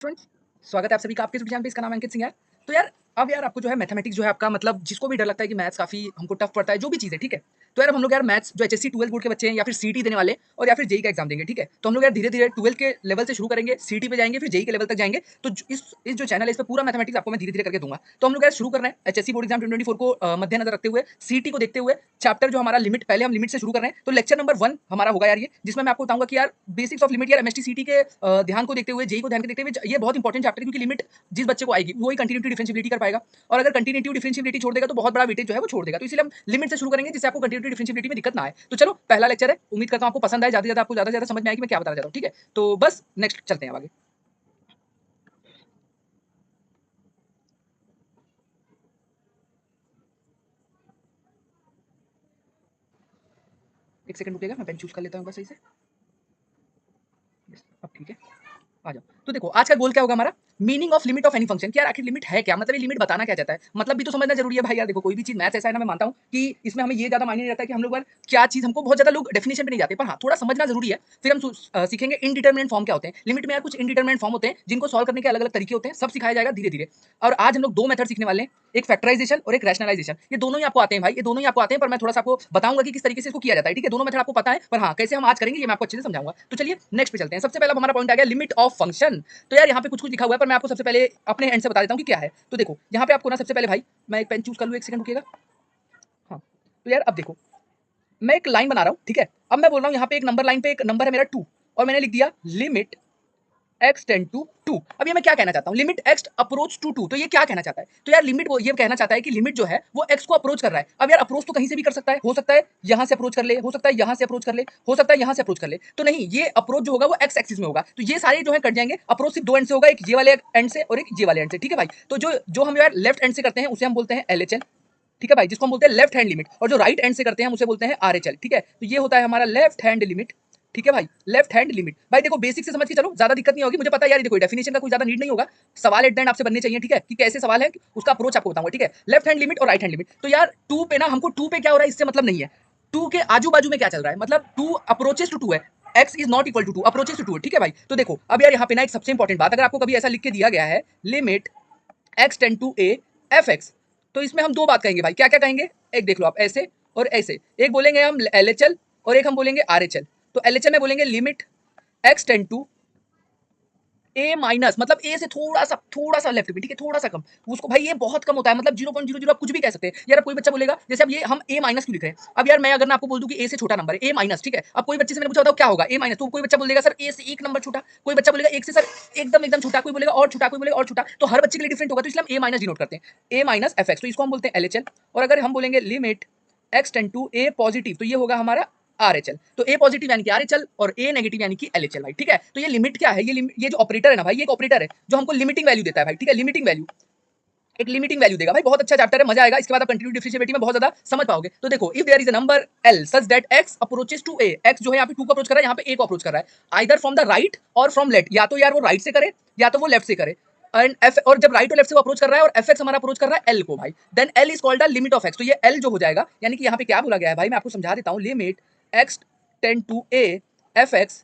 Friends, स्वागत है आप सभी का आपके यूट्यूब चैनल पे। इसका नाम अंकित सिंह है। तो यार अब यार आपको जो है मैथमेटिक्स जो है आपका मतलब जिसको भी डर लगता है कि मैथ्स काफ़ी हमको टफ पड़ता है जो भी चीज़ है, ठीक है? तो यार अब हम लोग यार मैथ्स जो एचएससी 12th बोर्ड के बच्चे हैं या फिर सीईटी देने वाले और या फिर जेईई का एग्जाम देंगे, ठीक है? तो हम लोग यार धीरे-धीरे 12th के लेवल से शुरू करेंगे, सीईटी पे जाएँगे, फिर जेईई के लेवल तक जाएँगे। तो इस जो चैनल है इस पे पूरा मैथमेटिक्स आपको मैं धीरे-धीरे करके दूँगा। तो हम लोग यार शुरू कर रहे हैं एचएससी बोर्ड एग्जाम 2024 को मद्देनजर रखते हुए, सीईटी को देखते हुए चैप्टर जो हमारा लिमिट पहले हम लिमिट से शुरू कर रहे हैं। तो लेक्चर नंबर 1 हमारा होगा यार ये, जिसमें मैं आपको बताऊँगा कि यार बेसिक्स ऑफ लिमिट यार एमएसटी सीईटी के ध्यान को देखते हुए, जेईई को ध्यान को देखते हुए ये बहुत इंपॉर्टेंट चैप्टर है क्योंकि लिमिट जिस बच्चे को आएगी वही कंटिन्यूटी डिफरेंशिएबिलिटी कर पाएगा और अगर कंटिन्यूटी डिफरेंशिएबिलिटी छोड़ देगा तो बहुत बड़ा वेटेज जो है वो छोड़ देगा। तो इसलिए हम लिमिट से शुरू करेंगे जिससे आपको कंटिन्यूटी डिफरेंशिएबिलिटी में दिक्कत ना आए। तो चलो पहला लेक्चर है, उम्मीद करता हूं आपको पसंद आए, ज्यादा आपको ज्यादा समझ में आए कि मैं क्या बताना चाहता हूं, ठीक है? तो बस नेक्स्ट चलते हैं आगे। एक सेकंड रुकिएगा, मैं पेन चूज कर लेता हूं सही से। अब ठीक है, आ जाओ। तो देखो आज का गोल क्या होगा हमारा, meaning of limit of any function. क्या आखिर लिमिट है क्या, मतलब ये लिमिट बताना क्या चाहता है, मतलब भी तो समझना जरूरी है भाई। यार देखो कोई भी चीज मैथ्स ऐसा है ना, मैं मानता हूं कि इसमें हमें ये ज्यादा मायने नहीं रहता है कि हम लोग क्या चीज, हमको बहुत ज्यादा लोग डेफिनेशन पे नहीं जाते, पर हाँ थोड़ा समझना जरूरी है। फिर हम सीखेंगे इनडिटरमिनेट फॉर्म क्या होते हैं। लिमिट में यार कुछ इनडिटरमिनेट फॉर्म होते हैं जिनको सॉल्व करने के अलग अलग तरीके होते हैं, सब सिखाया जाएगा धीरे धीरे। और आज हम लोग दो मेथड सीखने वाले हैं, एक फैक्टराइजेशन और एक रैशनलाइजेशन। ये दोनों ही आपको आते हैं भाई, ये दोनों ही आपको आते हैं, पर मैं थोड़ा सा आपको बताऊंगा कि किस तरीके से इसको किया जाता है, ठीक है? दोनों मेथड आपको पता है, पर हाँ कैसे हम आज करेंगे ये मैं आपको अच्छे से समझाऊंगा। तो चलिए नेक्स्ट पे चलते हैं। सबसे पहला हमारा पॉइंट आ गया लिमिट ऑफ फंक्शन। तो यार यहाँ पे कुछ कुछ लिखा हुआ है, पर मैं आपको सबसे पहले अपने एंड से बता देता हूँ कि क्या है। तो देखो यहाँ पे आपको ना सबसे पहले भाई, मैं एक पेन चूज कर लूँ, एक सेकंड रुकिएगा। हाँ, तो यार अब देखो मैं एक लाइन बना रहा हूँ, ठीक है? अब मैं बोल रहा हूँ यहाँ पे एक नंबर लाइन पे एक नंबर है मेरा 2 और मैंने लिख दिया लिमिट x टेंड टू 2। अब ये मैं क्या कहना चाहता हूँ, लिमिट x अप्रोच टू 2। तो ये क्या कहना चाहता है, तो यार लिमिट वो ये कहना चाहता है कि लिमिट जो है वो x को अप्रोच कर रहा है। अब यार अप्रोच तो कहीं से भी कर सकता है, हो सकता है यहाँ से अप्रोच कर ले, हो सकता है यहाँ से अप्रोच कर ले, हो सकता है यहाँ से अप्रोच कर ले। तो नहीं, ये अप्रोच जो होगा वो x एक्सिस में होगा। तो ये सारे जो है कट जाएंगे। अप्रोच सिर्फ दो एंड से होगा, एक ये वाले एंड से और एक ये वाले एंड से, ठीक है भाई? तो जो जो हम यार लेफ्ट एंड से करते हैं उसे हम बोलते हैं LHL, ठीक है भाई, जिसको हम बोलते हैं लेफ्ट हैंड लिमिट। और जो राइट हैंड से करते हैं हम उसे बोलते हैं RHL, ठीक है? तो ये होता है हमारा लेफ्ट हैंड लिमिट, ठीक है भाई, लेफ्ट हैंड लिमिट। भाई देखो बेसिक से समझ के चलो, ज्यादा दिक्कत नहीं होगी, मुझे पता है यार। देखो डेफिनेशन का कोई ज्यादा नीड नहीं होगा, सवाल एट द एंड आपसे बनने चाहिए, ठीक है? कि कैसे सवाल है उसका अप्रोच आपको बताऊंगा, ठीक है? लेफ्ट हैंड लिमिट और राइट हैंड लिमिट। तो यार टू पे ना हमको टू पे क्या हो रहा है इससे मतलब नहीं है, टू के आजू बाजू में क्या चल रहा है, मतलब टू अप्रोचेस टू टू है, x is not equal to two, approaches to two है, ठीक है भाई? तो देखो अब यार यहाँ पे ना एक सबसे इंपॉर्टेंट बात, अगर आपको कभी ऐसा लिख के दिया गया है limit x tend to a f(x), तो इसमें हम दो बात कहेंगे भाई। क्या क्या कहेंगे, एक देख लो आप, ऐसे और ऐसे। एक बोलेंगे हम LHL और एक हम बोलेंगे RHL। तो LHL में बोलेंगे limit x tend to A minus, मतलब ए से थोड़ा सा लेफ्ट में, ठीक है? थोड़ा सा कम उसको भाई, ये बहुत कम होता है, मतलब 0.00 आप कुछ भी कह सकते हैं यार। अब कोई बच्चा बोलेगा जैसे अब ये हम ए माइनस क्यों लिख रहे हैं, अब यार मैं अगर ना आपको बोल दूं कि ए से छोटा नंबर है ए माइनस, ठीक है? अब कोई बच्चे से मैंने पूछा बताओ क्या होगा ए माइनस, तो कोई बच्चा बोल देगा सर ए से एक नंबर छोटा, कोई बच्चा बोलेगा एक से सर एकदम एकदम छोटा, कोई बोलेगा और छोटा, कोई बोलेगा और छोटा। तो हर बच्चे के लिए डिफरेंट होगा, तो इसलिए हम ए माइनस डिनोट करते हैं, ए माइनस एफ एक्स। तो इसको हम बोलते हैं LHL। और अगर हम बोलेंगे limit x tend to A positive, तो ये होगा हमारा RHL। तो ए पॉजिटिव यानी कि RHL और ए नेगेटिव यानी कि LHL भाई, ठीक है? तो ये लिमिट क्या है, ये जो ऑपरेटर है ना भाई, ये एक ऑपरेटर है जो हमको लिमिटिंग वैल्यू देता है भाई, ठीक है? लिमिटिंग वैल्यू, एक लिमिटिंग वैल्यू देगा भाई। बहुत अच्छा चैप्टर है, मजा आएगा, इसके बाद आप कंटिन्यूटी डिफरेंशिएबिलिटी में बहुत ज्यादा समझ पाओगे। तो देखो if there is a number L such that x approaches to a, x जो है यहाँ पे 2 को अप्रोच कर रहा है, यहाँ पे a को अप्रोच कर रहा है, आइदर फ्रॉम द राइट और फ्रॉम लेफ्ट, या तो यार वो राइट से करे या तो वो लेफ्ट से करे। एंड एफ, और जब राइट और लेफ्ट से वो अप्रोच कर रहा है और एफ एक्स हमारा अप्रोच कर रहा है एल को भाई, then L is called the limit of x. तो ये एल जो हो जाएगा, यानी कि यहाँ पे क्या बोला गया है भाई, मैं आपको समझा देता हूँ। Limit x tend to a f x,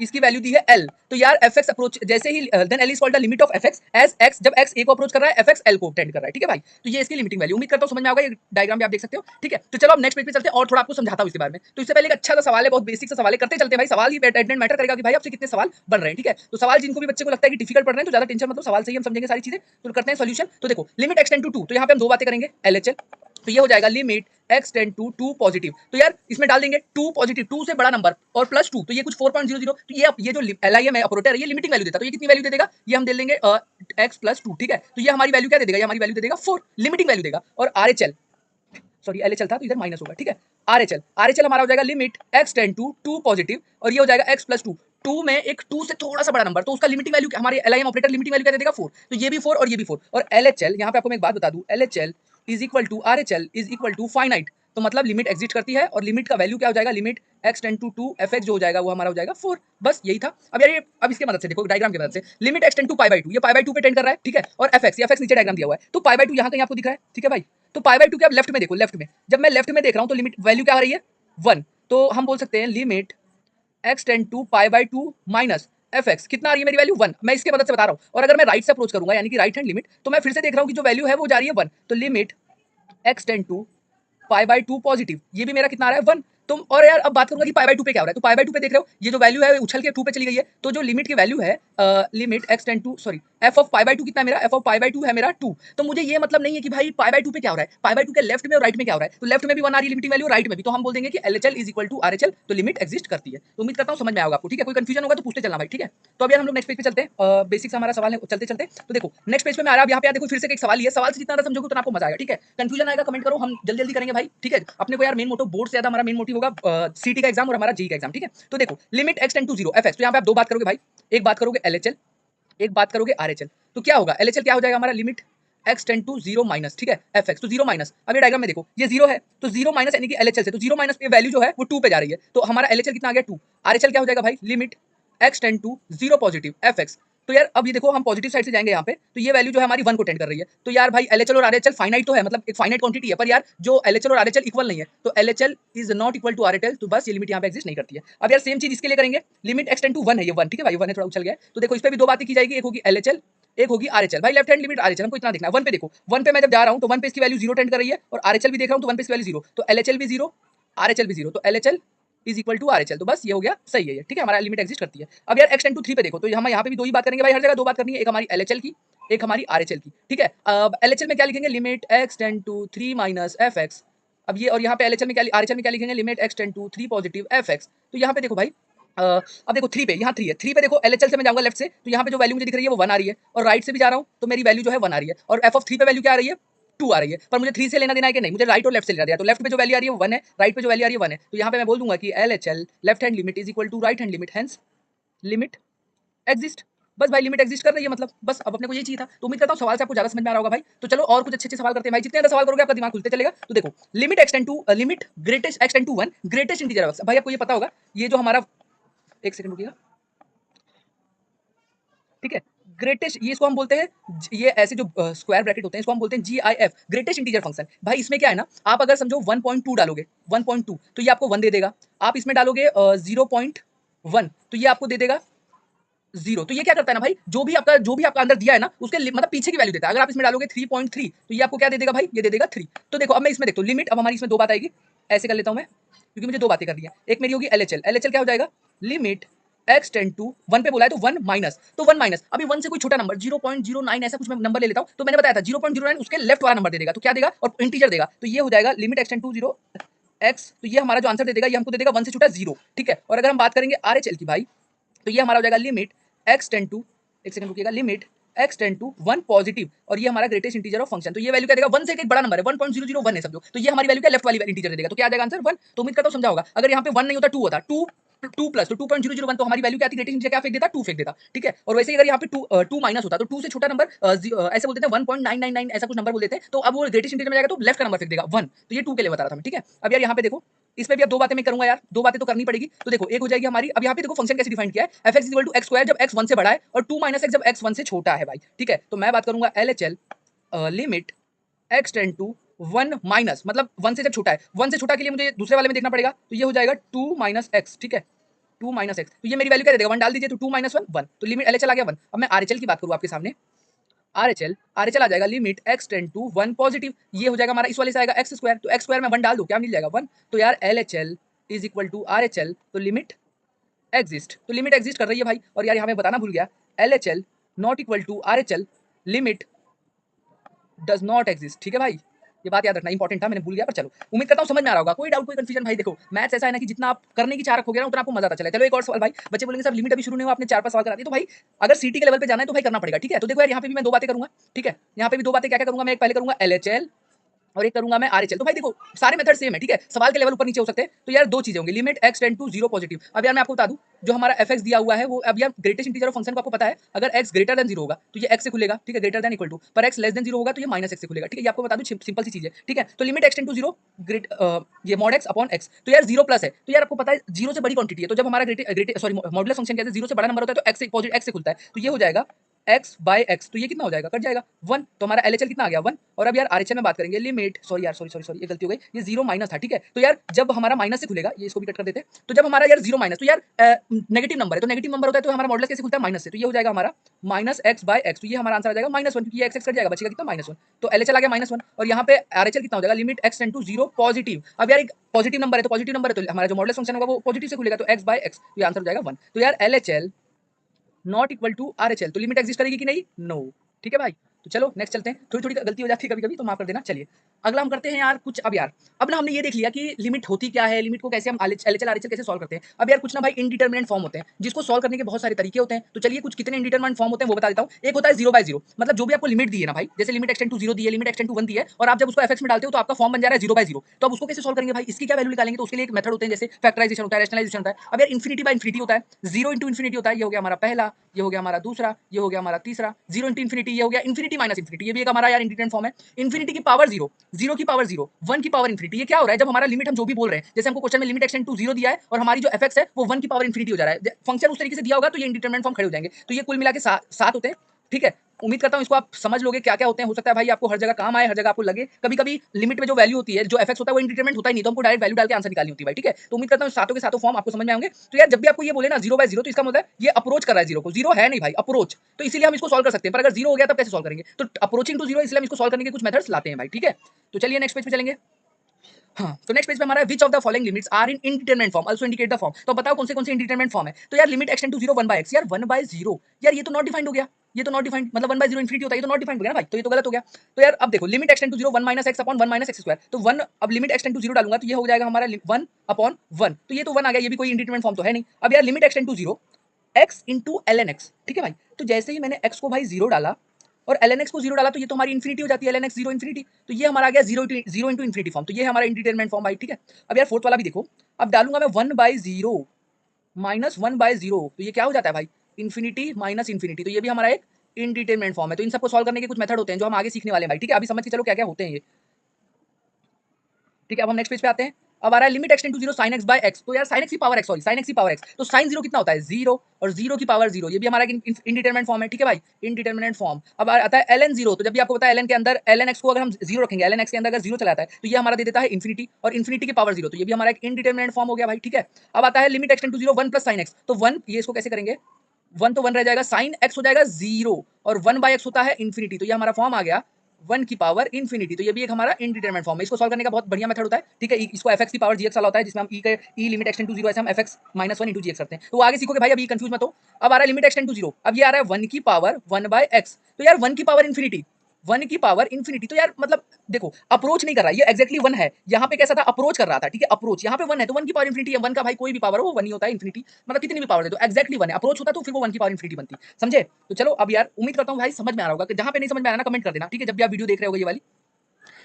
इसकी वैल्यू दी है L। तो यार एफ एक्स अप्रोच जैसे ही then L is called the limit of f x as x, जब x a को अप्रोच कर रहा है एफ एक्स L को टेंड कर रहा है, ठीक है भाई? तो ये इसकी लिमिटिंग वैल्यू, उम्मीद करता हूँ समझ में आएगा, ये डायग्राम भी आप देख सकते हो, ठीक है? तो चलो अब नेक्स्ट पेज पे चलते हैं और थोड़ा आपको समझाता हूँ इसके बारे में। तो इससे पहले एक अच्छा सा सवाल है, बहुत बेसिक सा सवाल है, करते चलते हैं भाई। सवाल ही एटेंडेंट मैटर करेगा कि भाई आपसे कितने सवाल बन रहे हैं, ठीक है? तो सवाल जिनको भी बच्चे को लगता है कि डिफिकल्ट पढ़ रहे हैं तो ज्यादा टेंशन मतलब, सवाल से ही हम समझेंगे सारी चीजें। तो करते हैं सोल्यूशन। तो देखो लिमिट एक्स टेंड टू 2, तो यहाँ पे हम दो बातें करेंगे LHL। तो ये हो जाएगा limit x tend to 2 positive, तो यार इसमें डाल देंगे 2 पॉजिटिव, 2 से बड़ा नंबर और प्लस 2, तो ये कुछ 4.00। तो ये जो LIM है ऑपरेटर है, ये लिमिटिंग वैल्यू देता है। तो ये कितनी वैल्यू दे देगा, ये हम दे देंगे x प्लस 2, ठीक है? तो ये हमारी वैल्यू क्या दे देगा, ये हमारी वैल्यू दे देगा 4, लिमिटिंग वैल्यू देगा। और RHL, सॉरी LHL था तो इधर माइनस होगा, ठीक है? RHL हमारा हो जाएगा limit x tend to 2 positive, और ये हो जाएगा x प्लस 2, 2 में एक 2 से थोड़ा सा बड़ा नंबर, तो उसका लिमिटिंग वैल्यू हमारे LIM ऑपरेटर लिमिटिंग वैल्यू क्या दे देगा 4। तो ये भी 4 और ये भी 4। और LHL यहाँ पे आपको मैं एक बात बता दूं, LHL is equal to RHL is equal to finite. तो मतलब लिमिट एग्जिस्ट करती है और लिमिट का वैल्यू क्या हो जाएगा, limit x tend to 2 F X जो हो जाएगा वो हमारा हो जाएगा 4। बस यही था। अब यार ये अब इसके मदद से देखो, डायग्राम की मदद से, limit x tend to pi by 2, ये पाई बाई 2 पे टेंड कर रहा है, ठीक है? और एफ एक्स नीचे डायग्राम दिया हुआ है, तो पाई बाई 2 यहाँ कहीं आपको दिख रहा है, ठीक है भाई? तो पाई बाई 2 के आप लेफ्ट में देखो, लेफ्ट में जब मैं लेफ्ट में देख रहा हूँ तो लिमिट वैल्यू क्या आ रही है 1। तो हम बोल सकते हैं limit x tend to pi by 2 minus F X कितना आ रही है मेरी वैल्यू 1, मैं इसके मदद से बता रहा हूँ। और अगर मैं राइट से अप्रोच करूंगा यानी कि राइट हैंड लिमिट, तो मैं फिर से देख रहा हूँ कि जो वैल्यू है वो जा रही है 1, तो limit x tend to pi by 2 positive, ये भी मेरा कितना आ रहा है 1। तुम और यार अब बात करूंगा कि पाई बाई 2 पे क्या हो रहा है, तो पाई बाई 2 पे देख रहे हो ये जो वैल्यू है उछल के 2 पे चली गई है, तो जो लिमिट की वैल्यू है limit x tend to sorry F of pi by 2 कितना है मेरा, एफ ऑफ पाई बाई 2 है मेरा 2। तो मुझे ये मतलब नहीं है कि भाई पाई बाई 2 पे क्या हो रहा है, पाई बाई 2 के लेफ्ट में और राइट में क्या हो रहा है, तो लेफ्ट में भी 1 आ रही है लिमिटिंग वैल्यू, राइट में भी, तो हम बोल देंगे कि LHL is equal to RHL, तो लिमिट एग्जिस्ट करती है। तो उम्मीद करता हूं समझ में आएगा आपको, ठीक है, कोई कंफ्यूजन होगा तो पूछते चलना भाई, ठीक है। तो अब यार हम लोग नेक्स्ट पेज पे चलते हैं, बेसिक सा हमारा सवाल है, चलते चलते तो देखो नेक्स्ट पेज पे मैं आ रहा है, यहाँ पे यार देखो फिर से एक सवाल ही है, सवाल से जितना ज्यादा समझोगे उतना आपको मजा आएगा, ठीक है। कंफ्यूजन आएगा कमेंट करो, हम जल्दी जल्दी करेंगे भाई, ठीक है। अपने को यार मेन मोटिव बोर्ड से ज्यादा हमारा मेन मोटिव होगा सीटी का एग्जाम और हमारा जी का एग्जाम, ठीक है। तो देखो limit x tend to 0 F X, तो यहाँ पे आप दो बात करोगे भाई, एक बात करोगे एलएचएल, एक बात करोगे आरएचएल। तो क्या होगा, एलएचएल क्या हो जाएगा हमारा, limit x tend to 0 minus, ठीक है, एफ एक्स, तो 0 माइनस। अब ये डायग्राम में देखो ये 0 है, तो 0 माइनस यानी कि एलएचएल से, तो 0 माइनस पे वैल्यू जो है वो 2 पे जा रही है, तो हमारा एलएचएल कितना आ गया 2। आरएचएल क्या हो जाएगा भाई, limit x tend to 0 positive F X. तो यार अब ये देखो हम पॉजिटिव साइड से जाएंगे यहाँ पे, तो ये वैल्यू जो है हमारी 1 को टेंड कर रही है। तो यार भाई एलएचएल और आरएचएल फाइनाइट तो है, मतलब एक फाइनाइट क्वांटिटी है, पर यार जो एलएचएल और आरएचएल इक्वल नहीं है, तो LHL is not equal to RHL, तो बस ये लिमिट यहाँ पे एग्जिस्ट नहीं करती है। अब यार सेम चीज इसके लिए करेंगे, लिमिट एक्स टेंड टू 1 है, ये 1, ठीक है भाई, 1 है, थोड़ा उछल गया, तो देखो इस पे भी दो बातें की जाएगी, एक होगी एलएचएल, एक होगी आरएचएल। भाई लेफ्ट हैंड लिमिट आरएचएल हमको इतना देखना है, 1 पे देखो, 1 पे मैं जब जा रहा हूं तो 1 पे इसकी वैल्यू 0 टेंड कर रही है, और आरएचएल भी देख रहा हूं तो 1 पे इसकी वैल्यू 0, तो एलएचएल भी 0, आरएचएल भी 0, तो LHL is equal to RHL, तो बस ये हो गया, सही है ये, ठीक है, हमारा लिमिट एग्जिस्ट करती है। अब यार एक्स टेंड टू 3 पे देखो, तो हम यहाँ पे भी दो ही बात करेंगे भाई, हर जगह दो बात करनी है, एक हमारी एलएचएल की, एक हमारी आरएचएल की, ठीक है। अब एलएचएल में क्या लिखेंगे, limit x tend to 3 minus F X. अब ये, और यहाँ पे एलएचएल में क्या, आरएचएल में क्या लिखेंगे, limit x tend to 3 positive F X. तो यहाँ पे देखो भाई अब देखो 3 पे, यहाँ 3 है, 3 पे देखो एलएचएल से मैं जाऊंगा लेफ्ट से, तो यहाँ पे जो वैल्यू मुझे दिख रही है वो 1 आ रही है, और राइट से भी जा रहा हूँ तो मेरी वैल्यू जो है 1 आ रही है, और एफ ऑफ 3 पे वैल्यू क्या आ रही है, 2 आ रही है, पर मुझे 3 से लेना देना है कि नहीं, मुझे राइट और लेफ्ट से लेना देना है। तो लेफ्ट पे जो वैल्यू आ रही है वो 1 है, राइट पे जो वैल्यू आ रही है 1 है, तो यहाँ पे मैं बोल दूंगा कि LHL left hand limit is equal to right hand limit, hence limit exist. बस भाई लिमिट एग्जिस्ट कर रही है, मतलब बस अब अपने को ये चाहिए था। तो उम्मीद करता हूँ सवाल से आपको ज्यादा समझ में आ रहा होगा भाई। तो चलो और कुछ अच्छे अच्छे सवाल करते हैं भाई, जितने ज्यादा सवाल करोगे आपका दिमाग खुलते चलेगा। तो देखो limit x tend to limit greatest x tend to 1 greatest integer of, भाई आपको ये पता होगा, ये जो हमारा, एक सेकंड रुकिएगा, ठीक है, ग्रेटेस्ट, ये इसको हम बोलते हैं, ये ऐसे जो स्क्वायर ब्रैकेट होते हैं इसको हम बोलते हैं GIF, ग्रेटेस्ट इंटीजर फंक्शन। भाई इसमें क्या है ना, आप अगर समझो 1.2 डालोगे, 1.2 तो ये आपको 1 दे देगा, आप इसमें डालोगे 0.1 तो ये आपको दे देगा 0। तो ये क्या करता है ना भाई, जो भी आपका अंदर दिया है ना उसके मतलब पीछे की वैल्यू देता है। अगर आप इसमें डालोगे 3.3 तो ये आपको क्या दे देगा भाई, ये दे देगा 3। तो देखो अब मैं इसमें देखता हूँ लिमिट, अब हमारी इसमें दो बात आएगी, ऐसे कर लेता हूँ मैं, क्योंकि मुझे दो बातें करनी है। एक मेरी होगी एलएचएल, एलएचएल क्या हो जाएगा, लिमिट एक्स टेंड टू 1 पे बोला है तो 1 माइनस, तो 1 माइनस, अभी 1 से कोई छोटा नंबर 0.09 ऐसा कुछ मैं नंबर ले लेता हूँ, तो मैंने बताया था 0.09 उसके लेफ्ट वाला नंबर दे देगा, तो क्या देगा, और इंटीजर देगा, तो ये हो जाएगा limit x tend to 0 x, तो ये हमारा जो आंसर दे देगा ये हमको दे देगा 1 से छोटा 0, ठीक है। और अगर हम बात करेंगे आरएचएल की भाई, तो ये हमारा हो जाएगा लिमिट एक्स टेंड टू, एक सेकंड रुकिएगा, limit x tend to 1 positive, और ये हमारा ग्रेटेस्ट इंटीजर ऑफ फंक्शन, तो ये वैल्यू क्या देगा, 1 से एक बड़ा नंबर है, 1.001 है समझो, तो ये हमारी वैल्यू क्या लेफ्ट वाली इंटीजर दे देगा, तो क्या आ जाएगा आंसर 1। तो उम्मीद करता हूं समझा होगा। अगर यहाँ पे 1 नहीं होता 2 होता, 2 प्लस, तो 2.001, तो हमारी वैल्यू क्या थी, ग्रेटेस्ट इंटीजर क्या फेंक देता, 2 फेंक देता, ठीक है। और वैसे ही अगर यहाँ पे 2 माइनस होता तो 2 से छोटा नंबर ऐसे बोलते हैं 1.999 ऐसा कुछ नंबर बोल देते हैं, तो अब वो ग्रेटेस्ट इंटीजर में जाएगा तो लेफ्ट का नंबर फेंक देगा 1, तो ये 2 के लिए बता रहा था मैं, ठीक है। अब यार यहाँ पे देखो इस पे भी अब दो बातें मैं करूंगा यार, दो बातें तो करनी पड़ेगी। तो देखो एक हो जाएगी हमारी, अब यहाँ पे देखो फंक्शन कैसे डिफाइन किया है, F X equal to X square जब एक्स 1 से बड़ा है, और 2 माइनस एक्स जब एक्स 1 से छोटा है भाई, ठीक है। तो मैं बात करूंगा LHL limit x tend to 1 minus, मतलब 1 से जब छोटा है, 1 से छोटा के लिए मुझे दूसरे वाले में देखना पड़ेगा, तो ये हो जाएगा 2 माइनस एक्स, ठीक है, 2 माइनस एक्स, तो ये मेरी वैल्यू क्या दे देगा, 1 डाल दीजिए, तो 2 माइनस 1 1, तो लिमिट एलएचएल आ गया 1। अब मैं आरएचएल की बात करूँ आपके सामने, आरएचएल आ जाएगा limit x tend to 1 positive, ये हो जाएगा हमारा इस वाले से आएगा एक्स स्क्वायर, तो एक्स स्क्वायर में 1 डाल दो, क्या मिल जाएगा 1। तो यार LHL is equal to RHL, तो लिमिट एग्जिस्ट, तो लिमिट एग्जिस्ट कर रही है भाई। और यार यहाँ मैं बताना भूल गया, LHL not equal to RHL, limit does not exist, ठीक है भाई, ये बात याद रखना, इंपॉर्टेंट था, मैंने भूल गया, पर चलो उम्मीद करता हूँ समझ में आ रहा होगा। कोई डाउट कोई कंफ्यूजन भाई, देखो मैथ्स ऐसा है ना कि जितना आप करने की चाह रखोगे ना उतना आपको मजा आता चले। चलो एक और सवाल भाई, बच्चे बोलेंगे सर लिमिट अभी शुरू नहीं हुआ, आपने 4-5 सवाल करा दिए, तो भाई अगर सीटी के लेवल पे जाना है तो भाई करना पड़ेगा, ठीक है। तो देखो यार यहाँ पे भी मैं दो बातें करूंगा, ठीक है, यहाँ पे भी दो बातें क्या क्या करूंगा मैं, एक पहले करूंगा एलएचएल और एक करूंगा मैं आरएचएल। तो भाई देखो सारे मेथड सेम है, ठीक है, सवाल के लेवल ऊपर नीचे हो सकते हैं, तो यार दो चीजें होंगी, limit x tend to 0 positive. अब यार मैं आपको बता दूं, जो हमारा एफ एक्स दिया हुआ है वो, अब यार ग्रेटेस्ट इंटीजर ऑफ फंक्शन को आपको पता है, अगर एक्स ग्रेटर देन 0 होगा तो ये एक्स से खुलेगा, ठीक है, ग्रेटर देन इक्वल टू, पर एक्स लेस देन 0 होगा तो ये माइनस एक्स से खुलेगा, ठीक है, ये आपको बता दूं, सिंपल सी चीज है, ठीक है। तो limit x tend to 0 great ये मॉड एक्स अपॉन एक्स, तो यार 0 प्लस है, तो यार आपको पता है 0 से बड़ी क्वांटिटी है, तो जब हमारा ग्रेट सॉरी मॉडुलस फंक्शन कहते हैं 0 से बड़ा नंबर होता है तो एक्स से खुलता है, तो ये हो जाएगा एक्स बाय एक्स, तो ये कितना हो जाएगा, कट जाएगा 1, तो हमारा एलएचएल कितना आ गया 1। और अब यार आरएचएल में बात करेंगे, लिमिट, सॉरी यार, सॉरी ये गलती हो गई, ये 0 माइनस था, ठीक है। तो यार जब हमारा माइनस से खुलेगा, ये इसको भी कट कर देते हैं, तो जब हमारा यार 0 माइनस, तो यार नेगेटिव नंबर है, तो नेगेटिव नंबर होता है तो हमारा मॉडुलस कैसे खुलता है, माइनस से, तो ये हो जाएगा हमारा माइनस एक्स बाय एक्स, तो ये हमारा आंसर आ जाएगा -1, क्योंकि ये एक्स कट जाएगा, बचेगा कितना -1, तो एलएचएल आ गया -1। और यहाँ पे आरएचएल कितना हो जाएगा, limit x tend to 0 positive. अब यार एक पॉजिटिव नंबर है, तो पॉजिटिव नंबर है तो हमारा जो मॉडुलस फंक्शन होगा वो पॉजिटिव से खुलेगा, तो एक्स बाय एक्स, तो ये आंसर हो जाएगा 1। तो यार LHL not equal to RHL, तो लिमिट एग्जिस्ट करेगी कि नहीं, नो, ठीक है भाई। तो चलो नेक्स्ट चलते हैं, थोड़ी थोड़ी गलती हो जाती है कभी कभी, तो माफ कर देना। चलिए अगला हम करते हैं यार कुछ, अब यार अब ना हमने ये देख लिया कि लिमिट होती क्या है, लिमिट को कैसे हम एलएचएल आरएचएल कैसे सॉल्व करते हैं। अब यार कुछ ना भाई इनडिटरमिनेंट फॉर्म होते हैं जिसको सॉल्व करने के बहुत सारे तरीके होते हैं, तो चलिए कुछ कितने इनडिटरमिनेंट फॉर्म होते हैं वो बता देता हूँ। एक होता है 0/0, मतलब जो भी आपको लिमिट दी है ना भाई, जैसे लिमिट एक्सटेंड टू 0 दी है, लिमिट एक्सटेंड टू 1 दी है, और आप जब उसको एफएक्स में डालते हो तो आपका फॉर्म बन जा रहा है 0/0, तो अब उसको कैसे सॉल्व करेंगे भाई, इसकी क्या वैल्यू निकालेंगे, तो उसके लिए एक मेथड होते हैं, जैसे फैक्टराइजेशन होता है, रैशनलाइजेशन होता है। अब यार इन्फिनिटी बाय इन्फिनिटी होता है, 0 इंटू इन्फिनिटी होता है, ये हो गया हमारा पहला, ये हो गया हमारा दूसरा, ये हो गया हमारा तीसरा, 0 इंटू इन्फिनिटी, ये हो गया इन्फिनिटी माइनस इन्फिनिटी, ये भी एक हमारा यार इंडिटरमिनेंट फॉर्म है। इन्फिनिटी की पावर 0, 0 की पावर 0, 1 की पावर इन्फिनिटी, ये क्या हो रहा है, जब हमारा लिमिट हम जो भी बोल रहे हैं, जैसे हमको क्वेश्चन में लिमिट एक्सटेंड टू 0 दिया है और हमारी जो एफएक्स है वो 1 की पावर इन्फिनिटी हो जा रहा है, फंक्शन उस तरीके से दिया होगा तो ये इंडिटरमिनेंट फॉर्म खड़े हो जाएंगे। तो ये कुल मिला के 7 होते हैं, ठीक है। उम्मीद करता हूं इसको आप समझ लोगे क्या क्या होते हैं, हो सकता है भाई आपको हर जगह काम आए, हर जगह आपको लगे। कभी कभी लिमिट में जो वैल्यू होती है, जो एफएक्स होता है वो इंडिटरमिनेंट होता ही नहीं, तो हमको डायरेक्ट वैल्यू डाल के आंसर निकालनी होती है भाई, ठीक है। तो उम्मीद करता हूं सातों के सातों फॉर्म आपको समझ में आएंगे। तो यार जब भी आपको ये बोले ना 0/0, तो इसका मतलब ये अप्रोच कर रहा है 0 को, 0 है नहीं भाई, अप्रोच, तो इसीलिए हम इसको सॉल्व कर सकते हैं। पर अगर 0 हो गया तब कैसे सॉल्व करेंगे, तो अप्रोचिंग टू 0, इसलिए हम इसको सॉल्व करने के कुछ मेथड्स लाते हैं भाई, ठीक है। तो चलिए नेक्स्ट पेज पे चलेंगे। हाँ, तो नेक्स्ट पेज पे हमारा है which of the following limits are in indeterminant form, also indicate the form. तो बताओ कौन से इनडिटरमिनेंट फॉर्म है। तो यार लिमिट एक्सटेंड टू 0 1/x, यार 1/0, यार ये तो नॉट डिफाइंड हो गया, ये तो नॉट डिफाइंड, मतलब 1/0 इन्फिनिटी होता है, ये तो नॉट डिफाइंड हो गया ना भाई, तो ये तो गलत हो गया। तो यार अब देखो limit x tend to 0 1 - x upon 1 - x square, तो 1, अब लिमिट एक्सटेंड टू 0 डालूंगा तो ये हो जाएगा हमारा 1 अपॉन 1, तो ये तो 1 आ गया, ये भी कोई इंडिटरमिनेंट फॉर्म तो है नहीं। अब यार limit x tend to 0 x into ln x, ठीक है भाई। तो जैसे ही मैंने x को भाई 0 डाला और ln x को 0 डाला, तो ये तो हमारी इन्फिनिटी हो जाती है, ln x 0 इन्फिनिटी, तो ये हमारा आ गया 0 इंटू इन्फिनिटी फॉर्म, तो ये है हमारा इंडिटरमिनेंट फॉर्म भाई, ठीक है। अब यार फोर्थ वाला भी देखो, अब डालूंगा मैं 1/0 माइनस 1/0, तो ये क्या हो जाता है भाई, इन्फिनिटी माइनस इन्फिनिटी, तो ये भी हमारा एक इंडिटरमिनेंट फॉर्म है। तो इन सबको सॉल्व करने के कुछ मेथड होते हैं जो हम आगे सीखने वाले हैं भाई, ठीक है। अभी समझ के चलो क्या क्या होते हैं ये, ठीक है। अब हम नेक्स्ट पेज पे आते हैं। अब आ रहा है limit x tend to 0 sin x by x, तो यार sin x की power x, sorry sin x की पावर x, तो sin 0 कितना होता है 0, और 0 की पावर 0, ये भी हमारा इंडिटरमिनेंट फॉर्म है, ठीक है भाई, इंडिटरमिनेंट फॉर्म। अब आता है ln 0, तो जब भी आपको पता है ln के अंदर ln x को अगर हम 0 रखेंगे, ln x के अंदर अगर 0 चला जाता है तो ये हमारा दे देता है इन्फिनिटी, और इन्फिनिटी की पावर 0, तो ये भी हमारा एक इंडिटरमिनेंट फॉर्म हो गया भाई, ठीक है। अब आता है limit x tend to 0 1 + sin x, तो 1, ये इसको कैसे करेंगे, 1 तो 1 रह जाएगा, sin x हो जाएगा 0, और 1/x होता है इन्फिनिटी, तो ये हमारा फॉर्म आ गया 1 की पावर इन्फिनिटी, तो ये भी एक हमारा इंडिटरमिनेंट फॉर्म है। इसको सॉल्व करने का बहुत बढ़िया मेथड होता है, ठीक है। इसको fx की पावर gx वाला होता है, जिसमें हम e लिमिट एक्सटेंड टू 0 ऐसे हम fx -1 इंटू gx करते हैं, तो वो आगे सीखोगे भाई, अभी कंफ्यूज मत हो। अब आ रहा है लिमिट एक्सटेंड टू 0, अब ये आ रहा है 1 की पावर 1/x, तो यार 1 की पावर इन्फिनिटी, 1 की पावर इन्फिनिटी, तो यार मतलब देखो अप्रोच नहीं कर रहा, ये एक्जैक्टली 1 है, यहाँ पे कैसा था, अप्रोच कर रहा था, ठीक है, अप्रोच, यहाँ पे 1 है तो 1 की पावर इन्फिनिटी है, 1 का भाई कोई भी पावर हो वो 1 ही होता है, इन्फिनिटी मतलब कितनी भी पावर दे दो, एक्जैक्टली 1 है, अप्रोच होता तो फिर वो 1 की पावर इन्फिनिटी बनती, समझे। तो चलो अब यार उम्मीद करता हूँ भाई समझ में आ रहा होगा, कि जहाँ पे नहीं समझ में आ रहा ना कमेंट कर देना, ठीक है, जब भी आप वीडियो देख रहे होगे ये वाली।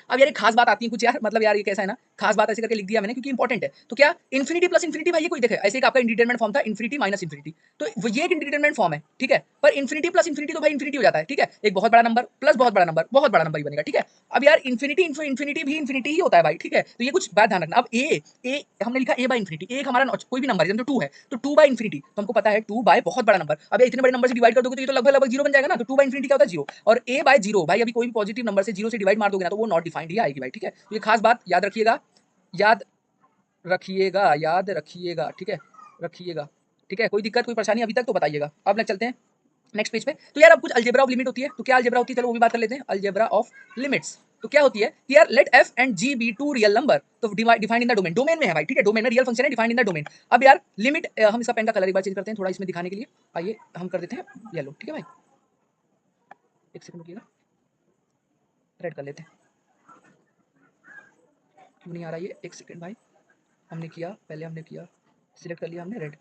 अब यार एक खास बात आती है कुछ यार, मतलब यार ये कैसा है ना, खास बात ऐसे करके लिख दिया मैंने क्योंकि इंपॉर्टेंट है। तो क्या इन्फिनिटी प्लस इन्फिनिटी भाई, ये कोई देखे ऐसे एक आपका इंडिटरमिनेंट फॉर्म था इन्फिनिटी माइनस इन्फिनिटी, तो ये एक इंडिटरमिनेंट फॉर्म है, ठीक है। पर इन्फिनिटी प्लस इन्फिनिटी तो भाई इन्फिनिटी हो जाता है, ठीक है, एक बहुत बड़ा नंबर प्लस बहुत बड़ा नंबर, बहुत बड़ा नंबर ही बनेगा, ठीक है। अब यार इन्फिनिटी इन्फिनिटी भी इन्फिनिटी ही होता है भाई, ठीक है, तो ये कुछ बात ध्यान रखना। अब ए हमने लिखा ए बाई इन्फिनिटी, एक हमारा कोई भी नंबर है, 2 है तो 2 बाई इन्फिनिटी, तो हमको पता है 2 बाय बहुत बड़ा नंबर, अब इतने बड़े नंबर से डिवाइड कर दोगे तो ये तो लगभग लगभग 0 बन जाएगा ना, तो 2 बाई इन्फिनिटी क्या होता है 0, और ए बाय 0 भाई, अभी कोई भी पॉजिटिव नंबर से 0 से डिवाइड मार दोगे ना तो वो नॉट डिफाइंड ही आएगी भाई, ठीक है। तो ये खास बात याद रखिएगा, याद रखिएगा, याद रखिएगा, ठीक है, रखिएगा, ठीक है। कोई दिक्कत कोई परेशानी अभी तक तो बताइएगा। अब चलते हैं नेक्स्ट पेज पे। तो यार अब कुछ अलजेब्रा ऑफ लिमिट होती है, तो क्या अलजेब्रा होती है, चलो वो भी बात कर लेते हैं। अलजेब्रा ऑफ लिमिट्स तो क्या होती है कि यार let f and g be two real number, तो defined in the domain, domain में है भाई, ठीक है, डोमेन में रियल फंक्शन है, डिफाइंड इन द डोमेन। अब यार लिमिट, हम इसका पेन का कलर एक बार चेंज करते हैं थोड़ा इसमें दिखाने के लिए, आइए हम कर देते हैं येलो, ठीक है भाई, एक सेकंड रुकिएगा, रेड कर लेते हैं, क्यों नहीं आ रहा ये, एक सेकंड भाई, हमने किया पहले, हमने किया सिलेक्ट कर लिया हमने रेड,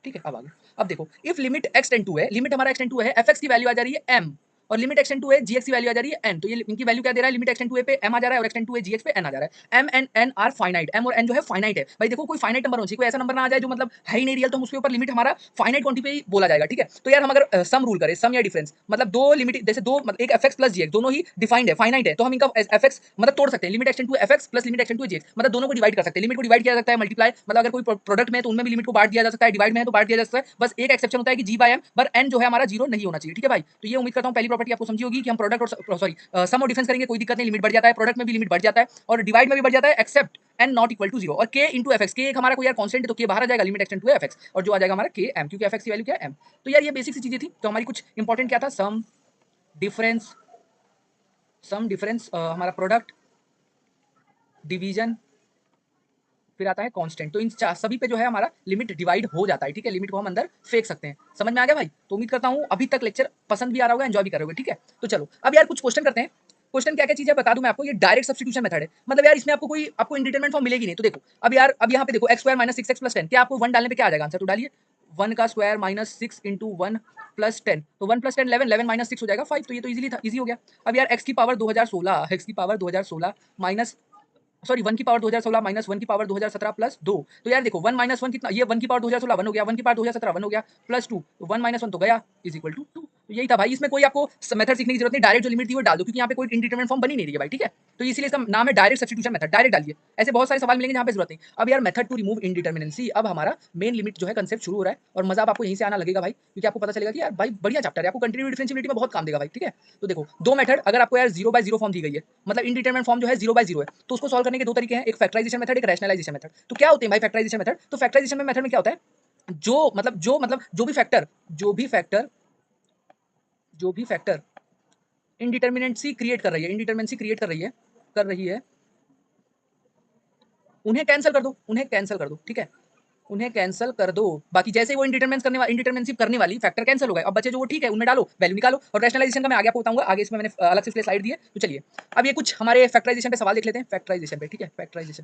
ठीक है। अब आगे अब देखो, if limit x tend to है, लिमिट हमारा x टेंड टू है, fx की वैल्यू आ जा रही है m, और limit x tend to A G X की वैल्यू आ जा रही है एन, तो ये इनकी वैल्यू क्या दे रहा है, लिमिट एक्सटेंड टू ए पे एम आ जा रहा है और एक्सटेंड टू ए जीएक्स पे एन आ जा रहा है। M and N are finite, M और एन जो है फाइनाइट है भाई। देखो कोई फाइनाइट नंबर होना चाहिए, कोई ऐसा नंबर ना आ जाए जो मतलब है ही नहीं रियल, तो हम उसके ऊपर लिमिट हमारा फाइनाइट क्वांटिटी पे ही बोला जाएगा, ठीक है। तो यार हम अगर सम रूल करें, सम या डिफरेंस, मतलब दो लिमिट, जैसे दो मतलब एक एफ एक्स प्लस जीएक्स दोनों ही डिफाइंड है, फाइनाइट है, तो हम इनका एफ एक्स मतलब तोड़ सकते हैं, limit x tend to F X plus limit x tend to G X, मतलब दोनों को डिवाइड कर सकते हैं। लिमिट को डिवाइड किया जा सकता है, मल्टीप्लाई मतलब अगर कोई प्रोडक्ट में तो उनमें भी लिमिट को बांट दिया जा सकता है, डिवाइड में है तो बांट दिया जा सकता है। बस एक एक्सेप्शन होता है कि जी बाय एम, पर एन जो है हमारा जीरो नहीं होना चाहिए, ठीक है भाई। तो ये उम्मीद करता हूँ पहली प्रॉपर्टी आपको समझी होगी कि हम प्रोडक्ट और सॉरी सम और डिफरेंस करेंगे, कोई दिक्कत नहीं, लिमिट बढ़ जाता है, प्रोडक्ट में भी लिमिट बढ़ जाता है और डिवाइड में भी बढ़ जाता है, except N not equal to zero. और के इंटू एफ एक्स, के एक हमारा कोई यार कॉन्स्टेंट है तो के बाहर आ जाएगा, limit x tend to F X, और जो आ जाएगा हमारा के एम, क्योंकि एफ एक्स की वैल्यू क्या है एम। तो यार ये बेसिक सी चीजें थी। तो हमारी कुछ इंपॉर्टेंट क्या था, सम डिफरेंस, सम डिफरेंस हमारा प्रोडक्ट, डिवीजन, फिर आता है कांस्टेंट। तो इन सभी पे जो है हमारा लिमिट डिवाइड हो जाता है, ठीक है। लिमिट को हम अंदर फेंक सकते हैं। समझ में आ गया भाई? तो उम्मीद करता हूँ अभी तक लेक्चर पसंद भी आ रहा होगा, एंजॉय भी कर रहे होगे, ठीक है। तो चलो अब यार कुछ क्वेश्चन करते हैं। क्वेश्चन क्या क्या चीज है बता दूं मैं आपको। ये डायरेक्ट सब्स्टिट्यूशन मेथड है, मतलब यार इसमें आपको इंडिटरमिनेट फॉर्म मिलेगी नहीं। तो देखो अब यार अब यहाँ पे देखो x square minus six x plus ten, क्या आपको वन डालने पे क्या आ जाएगा आंसर, तो डालिए वन का square minus six into one plus ten, तो one plus ten 11, 11 minus six हो जाएगा 5। तो ये तो इजीली था, इजी हो गया। अब यार एक्स की पावर 2016, एक्स की पावर 2016 माइनस सॉरी 1 की पावर 2016 माइनस 1 की पावर 2017 प्लस 2। तो यार देखो 1 माइनस 1 कितना, ये 1 की पावर 2016 1 हो गया, 1 की पावर 2017 1 हो गया, प्लस 2, तो 1 माइनस 1 तो गया इज इक्वल टू 2। तो यही था भाई, इसमें कोई आपको मेथड सीखने की जरूरत नहीं, डायरेक्ट जो लिमिट थी वो डाल दो, क्योंकि यहाँ पे कोई इंडिटरमिनेट फॉर्म बनी नहीं रही है भाई, ठीक है। तो इसीलिए इसका नाम है डायरेक्ट सब्स्टिट्यूशन मेथड, डायरेक्ट डालिए। ऐसे बहुत सारे सवाल मिलेंगे जहाँ पे जरूरत नहीं। अब यार मेथड टू रिमूव इंडिटरमिनेंसी, अब हमारा मेन लिमिट जो है कंसेप्ट शुरू हो रहा है, और मजा अब आपको यहीं से आना लगेगा भाई, क्योंकि आपको पता चलेगा कि यार भाई बढ़िया चैप्टर है, आपको कंटिन्यू डिफरेंशिएबिलिटी में बहुत काम देगा भाई, ठीक है। तो देखो दो मेथड, अगर आपको यार 0/0 फॉर्म दी गई है, मतलब इंडिटरमिनेट फॉर्म जो है 0/0 है, तो उसको सॉल्व करने के दो तरीके हैं, एक फैक्टराइजेशन मेथड, एक रैशनलाइजेशन मेथड। तो क्या होते हैं भाई फैक्टराइजेशन मेथड, तो फैक्टराइजेशन मेथड में क्या होता है, जो भी फैक्टर इंडिटरमिनेंसी क्रिएट कर रही है, उन्हें कैंसिल कर दो, ठीक है, उन्हें कैंसिल कर दो। बाकी जैसे वो इंडिटरमिनेंसी करने वाली फैक्टर कैंसिल हो गए, अब बचे जो वो ठीक है उनमें डालो, वैल्यू निकालो। और रैशनलाइजेशन का मैं आगे आपको बताऊंगा, आगे इसमें मैंने अलग से स्लाइड दी है। तो चलिए अब ये कुछ हमारे फैक्टराइजेशन पे सवाल देख लेते हैं, फैक्टराइजेशन पे, ठीक है। फैक्टराइजेशन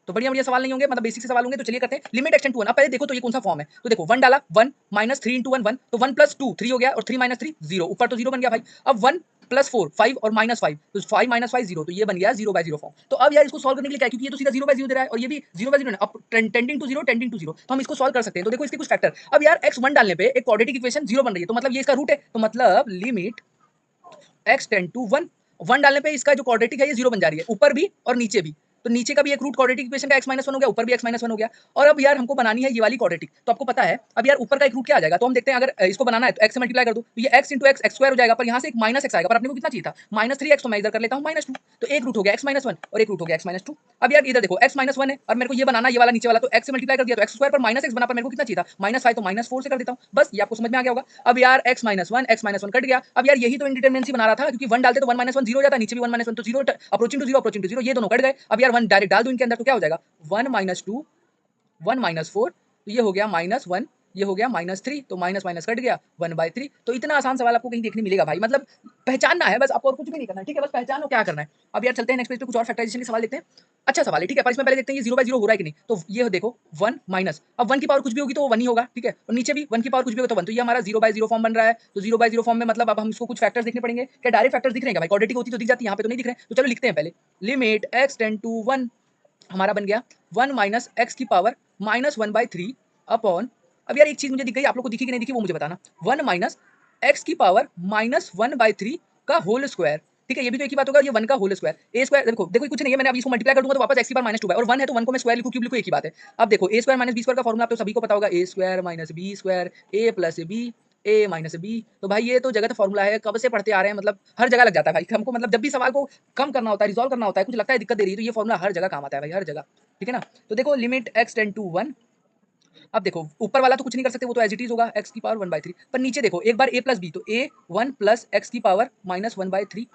तो बढ़िया बढ़िया सवाल नहीं होंगे, मतलब बेसिक से सवाल होंगे। तो चलिए करते हैं लिमिट एक्सटेंड टू वन। अब पहले देखो तो ये कौन सा फॉर्म है, तो देखो वन डाला, one minus three into one one, तो वन प्लस टू थ्री हो गया, और थ्री माइनस थ्री जीरो, ऊपर तो जीरो बन गया भाई। अब वन प्लस फोर फाइव, और माइनस फाइव, तो फाइव माइनस फाइव जीरो, तो ये बन गया 0/0 फॉर्म। तो अब यार इसको सॉल्व करने के लिए क्या है, क्योंकि ये तो सीधा 0/0 दे रहा है और ये भी 0/0 है, अब टेंडिंग टू जीरो, तो हम इसको सॉल्व कर सकते हैं। तो देखो इसके कुछ फैक्टर, अब यार एक्स वन डालने पे एक क्वाड्रेटिक इक्वेशन जीरो बन रही है, तो मतलब ये इसका रूट है, तो मतलब limit x tend to one, one डालने पे इसका जो क्वाड्रेटिक है ये जीरो बन जा रही है, ऊपर भी और नीचे भी। तो नीचे का भी एक रूट क्वाड्रेटिक इक्वेशन का x-1 हो गया, ऊपर भी x-1 हो गया। और अब यार हमको बनानी है ये वाली क्वाड्रेटिक, तो आपको पता है अब यार ऊपर का एक रूट क्या आ जाएगा, तो हम देखते हैं, अगर इसको बनाना है तो x से मल्टीप्लाई कर दो, तो ये x into x x square हो जाएगा, पर यहाँ से एक माइनस एक्स आएगा, पर अपने को कितना चाहिए था माइनस थ्री एक्स, तो मैं इधर कर लेता हूँ माइनस टू, तो एक रूट हो गया x-1 और एक रूट हो गया x-2। अब यार इधर देखो x-1 है और मेरे को ये बनाना ये वाला नीचे वाला, तो x से मल्टीप्लाई कर दिया तो एक्स स्क्वायर पर माइनस एक्स बना, पर मेरे को कितना चाहिए था माइनस फाइव, तो माइनस फोर से कर देता हूँ। बस ये आपको समझ में आ गया होगा। अब यार x-1 कट गया, अब यार यही तो इंडिटरमिनेंसी बना रहा था, क्योंकि वन डालते तो 1 - 1 जीरो हो जाता, नीचे भी 1 - 1 तो जीरो, अप्रोचिंग टू जीरो, ये दोनों कट गए। अब यार वन डायरेक्ट डाल दो इनके अंदर, तो क्या हो जाएगा 1 - 2 1 - 4, तो ये हो गया -1, ये हो गया -3, तो माइनस माइनस कट गया 1/3। तो इतना आसान सवाल आपको कहीं देखने मिलेगा भाई, मतलब पहचानना है बस आपको, और कुछ भी नहीं करना है, ठीक है, बस पहचानो क्या करना है। अब यार चलते हैं नेक्स्ट पेज पे, कुछ और फैक्टराइजेशन के सवाल देखते हैं। अच्छा सवाल है, ठीक है, पर इसमें पहले देखते हैं ये 0/0 हो रहा है कि नहीं। तो ये देखो 1 माइनस, अब 1 की पावर कुछ भी होगी तो वो 1 ही होगा, ठीक है, और नीचे भी 1 की पावर कुछ भी होगा तो 1, तो ये हमारा 0/0 फॉर्म बन रहा है। तो 0/0 फॉर्म में मतलब अब हम इसको कुछ फैक्टर्स देखने पड़ेंगे, क्या डायरेक्ट फैक्टर्स दिख रहे हैं क्या भाई, क्वाड्रेटिक होती तो दिख जाती, यहाँ पे तो नहीं दिख रहे हैं। तो चलो लिखते हैं पहले, लिमिट x टेंड टू 1 हमारा बन गया 1 माइनस एक्स की पावर -1/3 अपॉन, अब यार एक चीज मुझे दिख गई, आप लोग को दिखी कि नहीं दिखी वो मुझे बताना, 1 माइनस एक्स की पावर -1/3 का होल स्क्वायर, ठीक है, ये भी तो एक ही बात होगा, ये 1 का होल स्क्वायर, ए स्क्वायर देखो देखो कुछ नहीं है, मैंने अब इसको मल्टीप्लाई कर दूंगा तो वापस एक्स की पावर -2 है, और 1 है तो 1 को मैं स्क्वायर लिखूं क्यूब लिखूं एक ही बात है। अब देखो ए स्क्वायर माइनस बी स्क्वायर का फॉर्मूला आप तो सभी को पता होगा, ए स्क्वायर माइनस बी स्क्वायर ए प्लस बी ए माइनस बी। तो भाई ये तो जगत फॉर्मूला है, कब से पढ़ते आ रहे हैं, मतलब हर जगह लग जाता है भाई हमको, मतलब जब भी सवाल को कम करना होता है, रिजॉल्व करना होता है, कुछ लगता है दिक्कत दे रही है, तो ये फॉर्मूला हर जगह काम आता है भाई, हर जगह, ठीक है ना। तो देखो लिमिट x टेंड टू 1, अब देखो ऊपर वाला तो कुछ नहीं कर सकते, वो तो एज इट इज होगा x की पावर 1/3, पर नीचे देखो एक बार a प्लस बी, तो a 1 प्लस एक्स की पावर -1/3,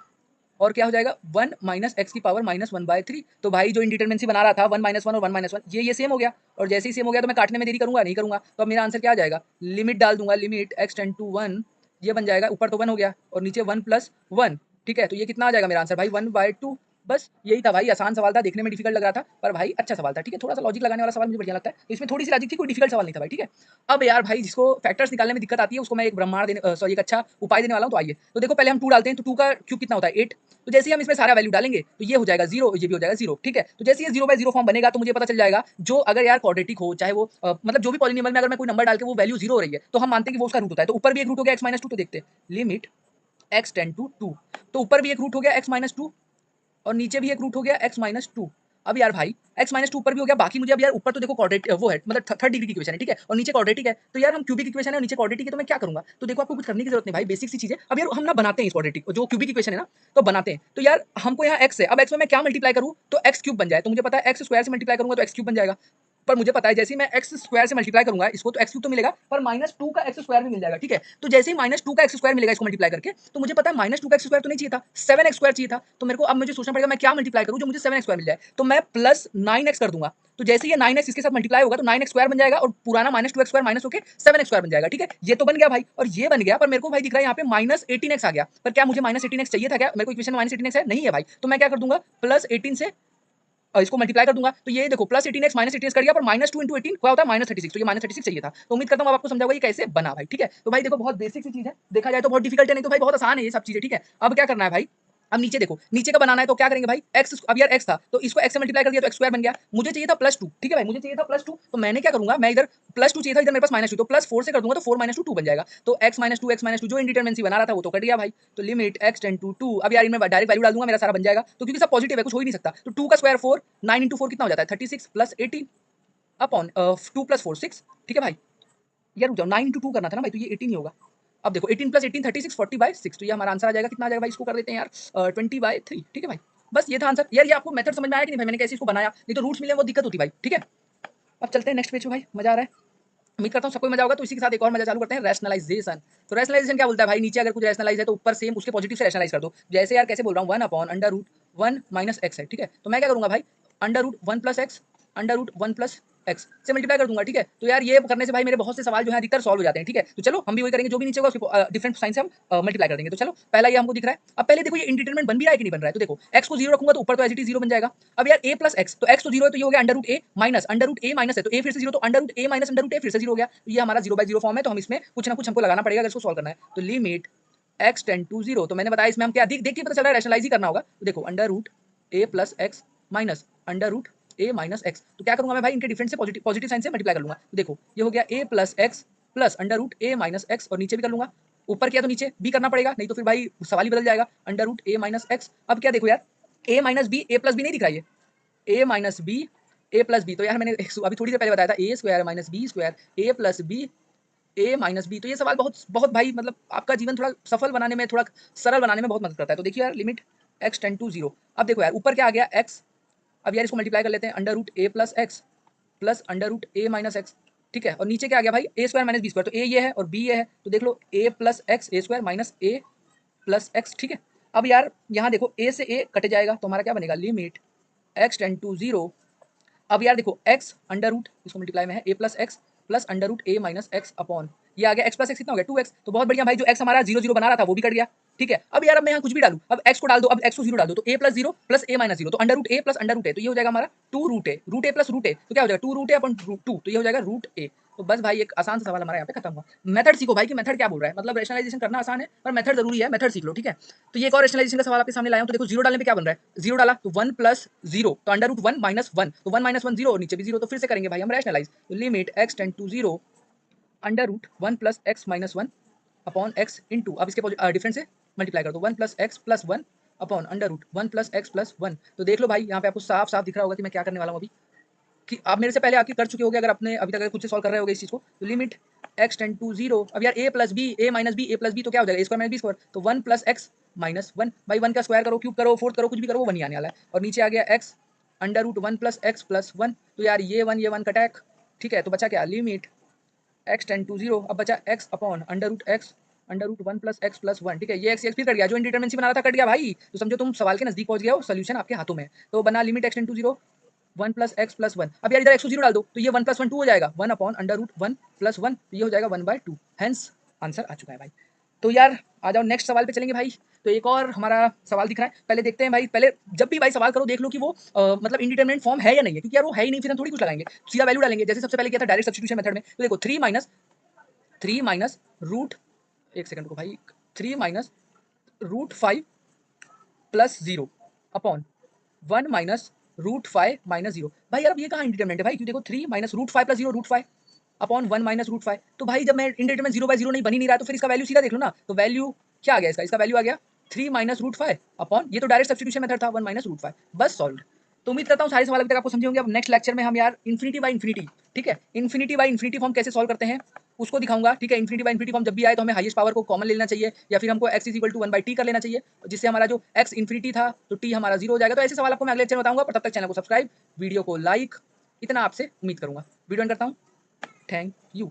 और क्या हो जाएगा 1 माइनस एक्स की पावर -1/3। तो भाई जो इंडिटरमिनेंसी बना रहा था 1 - 1 और 1 - 1 ये सेम हो गया, और जैसे ही सेम हो गया तो मैं काटने में देरी करूंगा नहीं करूंगा, तो अब मेरा आंसर क्या आ जाएगा, लिमिट डाल दूंगा, लिमिट x टेंड टू 1, ये बन जाएगा, ऊपर तो 1 हो गया और नीचे 1 + 1, ठीक है, तो ये कितना आ जाएगा मेरा आंसर भाई 1/2, बस यही था भाई, आसान सवाल था, देखने में डिफिकल्ट लग रहा था पर भाई अच्छा सवाल था, ठीक है। थोड़ा-सा लॉजिक लगाने वाला सवाल मुझे बढ़िया लगता है, तो इसमें थोड़ी-सी लॉजिक थी, कोई डिफिकल्ट सवाल नहीं था भाई, ठीक है। अब यार भाई जिसको फैक्टर्स निकालने में दिक्कत आती है उसको मैं एक ब्रह्मांड सॉरी एक अच्छा उपाय देने वाला हूँ, तो आइए। तो देखो पहले हम 2 डालते हैं, तो 2 का क्यूब कितना होता है 8, तो जैसे ही हम इसमें सारा वैल्यू डालेंगे तो ये हो जाएगा 0, ये भी हो जाएगा 0, ठीक है। तो जैसे ये 0/0 फॉर्म बनेगा तो मुझे पता चल जाएगा जो अगर यार क्वाड्रेटिक हो, चाहे वो मतलब जो भी पॉलिनोमियल में अगर मैं कोई नंबर डाल के वो वैल्यू 0 हो रही है, तो हम मानते हैं कि वो उसका रूट होता है। तो ऊपर भी एक रूट हो गया x-2, तो देखते हैं लिमिट x टेंड टू 2, तो ऊपर भी एक रूट हो गया x-2 और नीचे भी एक रूट हो गया x-2। अब यार भाई x-2 ऊपर भी हो गया, बाकी मुझे अब यार ऊपर तो देखो क्वाड्रेट वो है, मतलब थर्ड डिग्री की इक्वेशन है, ठीक है, और नीचे क्वाड्रेटिक है, तो यार हम क्यूबिक इक्वेशन है और नीचे क्वाड्रेटिक है, तो मैं क्या करूंगा? तो देखो आपको कुछ करने की जरूरत नहीं भाई, बेसिक सी चीज है। अब यार हम ना बनाते हैं इस क्वाड्रेटिक जो क्यूबिक इक्वेशन है ना, तो बनाते हैं। तो यार हमको यहाँ x है, अब x में मैं क्या मल्टीप्लाई करूँ तो x क्यूब बन जाए, तो मुझे पता है x स्क्वायर से मल्टीप्लाई करूंगा तो x क्यूब बन जाएगा। पर मुझे पता है जैसे ही मैं एक्स स्क्वायर से मल्टीप्लाई करूंगा इसको, तो एक्स क्यूब तो मिलेगा पर -2 का एक्स स्क्वायर भी मिल जाएगा, ठीक है। तो जैसे ही -2 का एक्स स्क्वायर मिलेगा इसको मल्टीप्लाई करके, तो मुझे पता है -2 का एक्स स्क्वायर तो नहीं चाहिए था, 7x स्क्वायर चाहिए था। तो मेरे को अब मुझे सोचना पड़ेगा मैं क्या मल्टीप्लाई करूं जो मुझे 7x स्क्वायर मिल जाए, तो मैं प्लस 9x कर दूंगा। तो जैसे ये 9x इसके साथ मल्टीप्लाई होगा तो 9x स्क्वायर बन जाएगा और पुराना -2x स्क्वायर माइनस होकर 7x स्क्वायर बन जाएगा, ठीक है। ये तो बन गया भाई और ये बन गया, पर मेरे को भाई दिख रहा है यहाँ पे -18x आ गया, पर क्या मुझे -18x चाहिए था? क्या मेरे को इक्वेशन में -18x है? नहीं है भाई, तो मैं क्या कर दूंगा +18 से इसको मल्टीप्लाई कर दूंगा, तो ये देखो +18x -18x कर गया, पर -2 × 18 क्या होता है -36, तो ये -36 चाहिए था। तो उम्मीद करता हूँ अब आपको समझा होगा ये कैसे बना भाई, ठीक है। तो भाई देखो बहुत बेसिक सी चीज है, देखा जाए तो बहुत डिफिकल्ट है, नहीं तो भाई बहुत आसान है ये सब चीजें, ठीक है। अब क्या करना है भाई, अब नीचे देखो, नीचे का बनाना है तो क्या करेंगे भाई, एक्स, अब यार एक्स था तो इसको एक्स से मल्टीप्लाई कर दिया तो एक्स स्क्वायर बन गया। मुझे चाहिए था +2, ठीक है भाई, मुझे चाहिए था +2, तो मैंने क्या करूंगा, मैं इधर +2 चाहिए था, इधर मेरे पास -2, तो +4 से कर दूंगा तो 4 - 2 2 बन जाएगा। तो x-2 जो इंडिटरमिनेंसी बना रहा था वो तो कट गया भाई। तो लिमिट x टेंड टू 2, अब यार इनमें डायरेक्ट वैल्यू डाल दूंगा, मेरा सारा बन जाएगा, तो क्योंकि सब पॉजिटिव है कुछ हो ही नहीं सकता। तो 2 का स्क्वायर 4, 9 × 4 कितना हो जाता है 36 + 18 अपॉन 2 + 4 6, ठीक है भाई। यार रुक जाओ, 9 × 2 करना था ना भाई, तो ये 18 ही होगा। अब देखो 18 + 18 36, 40/6, तो ये हमारा आंसर आ जाएगा, कितना आ जाएगा भाई, इसको कर देते हैं यार 20/3, ठीक है भाई। बस ये था आंसर। यार ये आपको मेथड समझ में आया कि नहीं भाई, मैंने कैसे इसको बनाया, नहीं तो रूट्स मिले वो दिक्कत होती भाई, ठीक है। अब चलते हैं नेक्स्ट पेज पे भाई, मजा आ रहा है, उम्मीद करता हूँ सबको मजा होगा। तो इसी के साथ एक और मजा चालू करते हैं, रैशनलाइजेशन। तो रैशनलाइजेशन क्या बोलता है भाई, नीचे अगर कुछ रैशनलाइज है तो ऊपर सेम उसके पॉजिटिव से रैशनलाइज कर दो। जैसे यार कैसे बोल रहा हूँ, 1/√1 - x है, ठीक है। तो मैं क्या करूंगा भाई, √1 + x √1 + x से मल्टीप्लाई कर दूंगा, ठीक है। तो यार ये करने से भाई मेरे बहुत से सवाल जो है अधिकतर सॉल्व हो जाते हैं, ठीक है। तो चलो हम भी वही करेंगे, जो भी नीचे होगा उसको डिफरेंट साइन से हम मल्टीप्लाई कर देंगे। तो चलो पहला ये हमको दिख रहा है। अब पहले देखो ये इंडिटरमिनेंट बन भी रहा है कि नहीं बन रहा है, तो देखो x को 0 रखूंगा तो ऊपर तो एज इट इज 0 बन जाएगा। अब यार a + x, तो x तो 0 है तो ये हो गया √a माइनस √a माइनस है, तो a फिर से 0, तो √a माइनस √a फिर से 0 हो गया। तो ये हमारा 0/0 फॉर्म है, तो हम इसमें कुछ ना कुछ हमको लगाना पड़ेगा अगर इसको सॉल्व करना है। तो लिमिट x टेंड टू 0, तो मैंने बताया इसमें हम क्या देख के पता चल रहा है रैशनलाइज ही करना होगा। तो देखो √a + x minus √a minus x, तो क्या करूंगा मैं भाई, इनके डिफरेंट से पॉजिटिव साइन से मल्टीप्लाई कर लूंगा। तो देखो ये हो गया a + x plus √a minus x, और नीचे भी कर लूंगा, ऊपर किया तो नीचे भी करना पड़ेगा, नहीं तो फिर भाई सवाल ही बदल जाएगा, √a माइनस x। अब क्या देखो यार, a minus b, a plus b नहीं दिख रहा है, ये a minus B a plus B, तो यार मैंने अभी थोड़ी देर पहले बताया था a square minus B square a plus B a minus B. तो ये सवाल बहुत बहुत भाई मतलब आपका जीवन थोड़ा सफल बनाने में, थोड़ा सरल बनाने में बहुत मदद करता है। तो देखिए यार लिमिट x टेंड टू 0, अब देखो यार ऊपर क्या आ गया x, अब यार इसको मल्टीप्लाई कर लेते हैं, √a + x plus √a minus x, ठीक है। और नीचे क्या आ गया भाई, a square minus B square, तो a ये है और b ये है, तो देख लो a + x a square minus a + x, ठीक है। अब यार यहाँ देखो a से a कट जाएगा तो हमारा क्या बनेगा, लिमिट x टेंड टू 0। अब यार देखो x अंडर रूट इसको मल्टीप्लाई में है a + x plus √a minus x upon, ये आ गया x + x कितना हो गया 2x, तो बहुत बढ़िया भाई, जो x हमारा 0 0 बना रहा था वो भी कट गया, ठीक है। अब यार अब मैं यहाँ कुछ भी डालूं, अब x को डाल दो, अब x को 0 डाल दो, तो a + 0 प्लस a माइनस 0, तो √a प्लस √a, तो ये हो जाएगा हमारा 2√a, √a प्लस √a, तो क्या हो जाएगा 2√a अपॉन 2, तो ये हो जाएगा √a। तो बस भाई एक आसान सा सवाल हमारा यहाँ पे खत्म हुआ। मेथड सीखो भाई कि मेथड क्या बोल रहा है, मतलब रैशनलाइजेशन करना आसान है पर मेथड जरूरी है, मेथड सीख लो, ठीक है। तो ये एक और रैशनलाइजेशन का सवाल आपके सामने लाया हूं, तो देखो 0 डालने पे क्या बन रहा है, 0 डाला तो 1 + 0, तो √1 - 1, तो 1 - 1 0 और नीचे भी 0, तो फिर से करेंगे भाई हम रैशनलाइज। तो limit x tend to 0 √1 + x - 1 upon x into, अब इसके डिफरेंस से मल्टीप्लाई कर दो, 1 + x + 1 अपॉन √1 + x + 1। तो देख लो भाई यहाँ पे आपको साफ साफ दिख रहा होगा कि मैं क्या करने वाला हूँ अभी, कि आप मेरे से पहले आके कर चुके होगे, अगर आपने अभी तक अगर खुद से सॉल्व कर रहे होगे इस चीज को। तो लिमिट x टेंड टू 0, अब यार a + b a - b a + b, तो क्या हो जाएगा a स्क्वायर - b स्क्वायर, तो 1 + x - 1 भाई, 1 का स्क्वायर करो, क्यूब करो, फोर्थ करो, कुछ भी करो वो 1 ही आने वाला है। और नीचे आ गया x √1 + x + 1, तो यार ये 1 कटा, ठीक है। तो बचा क्या, लिमिट x टेंड टू 0, अब बचा x अपॉन √x √1 + x + 1, ठीक है। ये x फिर कट गया, जो इंडिटरमिनेंसी बना रहा था कट गया भाई, तो समझो तुम सवाल के नजदीक पहुंच गए हो, सोल्यूशन आपके हाथों में है। तो बना limit x tend to 0 1 + x + 1, अब यार इधर x को 0 डाल दो, तो ये 1 + 1 2 हो जाएगा, 1 अपॉन √1 + 1, ये हो जाएगा 1/2, हेंस आंसर आ चुका है भाई। तो यार आ जाओ नेक्स्ट सवाल पे चलेंगे भाई। तो एक और हमारा सवाल दिख रहा है, पहले देखते हैं भाई। पहले जब भी भाई सवाल करो देख लो कि वो मतलब इंडिटरमिनेट फॉर्म है या नहीं है, क्योंकि यार वो है ही नहीं फिर हम थोड़ी कुछ लगाएंगे, सीधा वैल्यू डालेंगे। जैसे सबसे पहले किया था डायरेक्ट सब्स्टिट्यूशन मेथड में, तो देखो 3 माइनस रूट, एक सेकंड को भाई, 3 minus root 5 plus 0 upon 1 minus root 5 minus 0। भाई यार अब ये कहाँ इंडिटरमिनेट है भाई, क्योंकि देखो 3 minus root 5 plus 0 root 5 upon 1 minus root 5। तो भाई जब मैं इंडिटरमिनेट 0/0 नहीं बन ही नहीं रहा, तो फिर इसका वैल्यू सीधा देख लो ना। तो वैल्यू क्या आ गया इसका वैल्यू आ गया 3 माइनस रूट 5 अपॉन, ये तो डायरेक्ट सब्स्टिट्यूशन मेथड था, 1 माइनस रूट 5। बस सॉल्व। तो उम्मीद करता हूँ सारे सवाल अभी तक आपको समझे होंगे। अब नेक्स्ट लेक्चर में हम यार इन्फिनिटी बाय इन्फिनिटी, ठीक है, इन्फिनिटी बाय इन्फिनिटी फॉर्म कैसे सॉल्व करते हैं उसको दिखाऊंगा, ठीक है। इन्फिनिटी बाय इन्फिनिटी फॉर्म जब भी आए तो हमें हाईएस्ट पावर को कॉमन ले लेना चाहिए, या फिर हमको x इक्वल टू 1/t कर लेना चाहिए, जिससे हमारा जो x इन्फिनिटी था तो t हमारा 0 हो जाएगा। तो ऐसे सवाल आपको मैं अगले लेक्चर में बताऊंगा, पर तब तक चैनल को सब्सक्राइब, वीडियो को लाइक, इतना आपसे उम्मीद करूंगा। वीडियो एंड करता हूँ। Thank you.